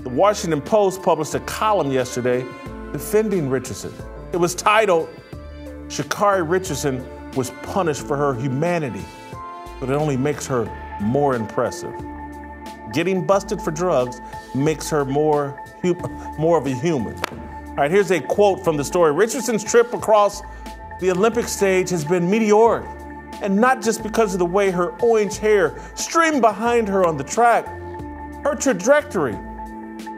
The Washington Post published a column yesterday defending Richardson. It was titled, "Sha'Carri Richardson was punished for her humanity, but it only makes her more impressive." Getting busted for drugs makes her more of a human. All right, here's a quote from the story. "Richardson's trip across the Olympic stage has been meteoric, and not just because of the way her orange hair streamed behind her on the track. Her trajectory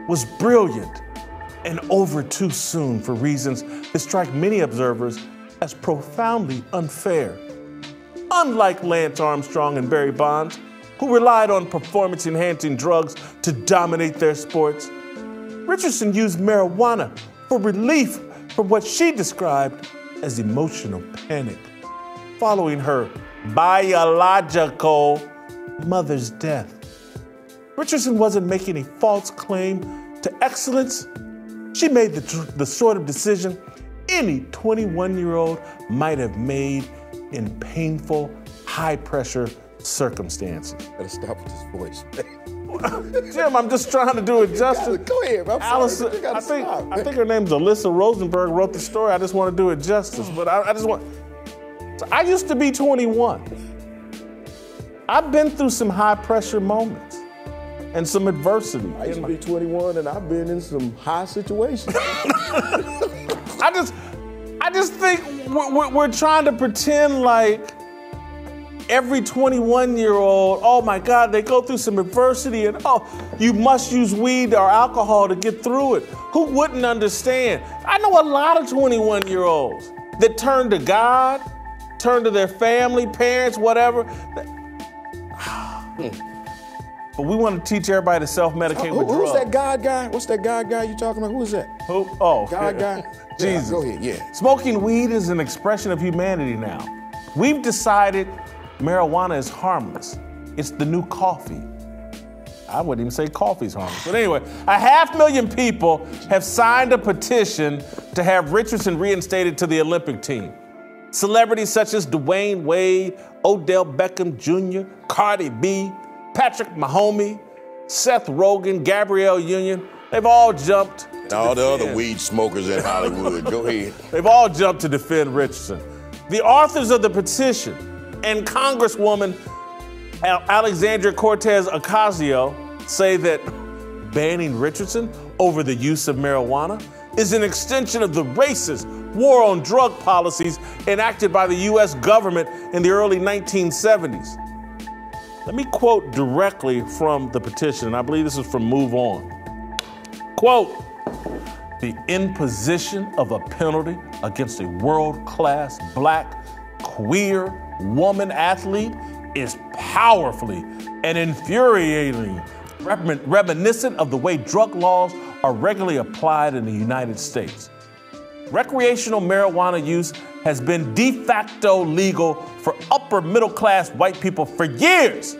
was brilliant and over too soon for reasons that strike many observers as profoundly unfair. Unlike Lance Armstrong and Barry Bonds, who relied on performance-enhancing drugs to dominate their sports, Richardson used marijuana for relief from what she described as emotional panic following her biological mother's death. Richardson wasn't making a false claim to excellence. She made the sort of decision any 21-year-old might have made in painful, high-pressure circumstances." Better stop with this voice, man. Jim, I'm just trying to do it justice. Go ahead, I'm Allison, sorry. I think her name's Alyssa Rosenberg, wrote the story. I just want to do it justice. But I just want. So I used to be 21. I've been through some high-pressure moments and some adversity. I used to be 21, and I've been in some high situations. I just think we're trying to pretend like every 21-year-old, oh my God, they go through some adversity and oh, you must use weed or alcohol to get through it. Who wouldn't understand? I know a lot of 21-year-olds that turn to God, turn to their family, parents, whatever. But we want to teach everybody to self-medicate with drugs. Who's that God guy? What's that God guy you talking about? Who is that? Who? Oh. God guy? Jesus. Yeah, go ahead, yeah. Smoking weed is an expression of humanity now. We've decided marijuana is harmless. It's the new coffee. I wouldn't even say coffee's harmless. But anyway, 500,000 people have signed a petition to have Richardson reinstated to the Olympic team. Celebrities such as Dwayne Wade, Odell Beckham Jr., Cardi B, Patrick Mahomes, Seth Rogen, Gabrielle Union, they've all jumped. And all the other weed smokers in Hollywood. Go ahead. They've all jumped to defend Richardson. The authors of the petition and Congresswoman Alexandria Cortez-Ocasio say that banning Richardson over the use of marijuana is an extension of the racist war on drug policies enacted by the U.S. government in the early 1970s. Let me quote directly from the petition, and I believe this is from Move On. Quote, "The imposition of a penalty against a world-class black, queer woman athlete is powerfully and infuriatingly reminiscent of the way drug laws are regularly applied in the United States. Recreational marijuana use has been de facto legal for upper middle class white people for years.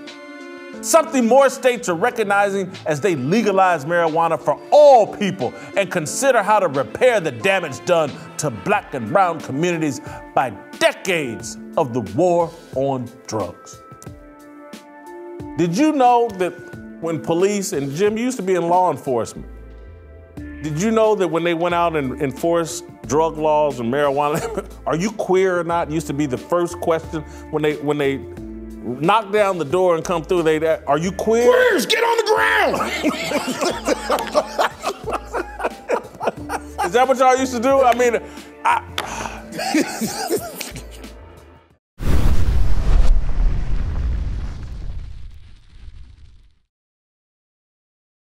Something more states are recognizing as they legalize marijuana for all people and consider how to repair the damage done to black and brown communities by decades of the war on drugs." Did you know that when police, and Jim used to be in law enforcement, did you know that when they went out and enforced drug laws and marijuana, are you queer or not? Used to be the first question when they knock down the door and come through, are you queer? Queers, get on the ground! Is that what y'all used to do? I mean,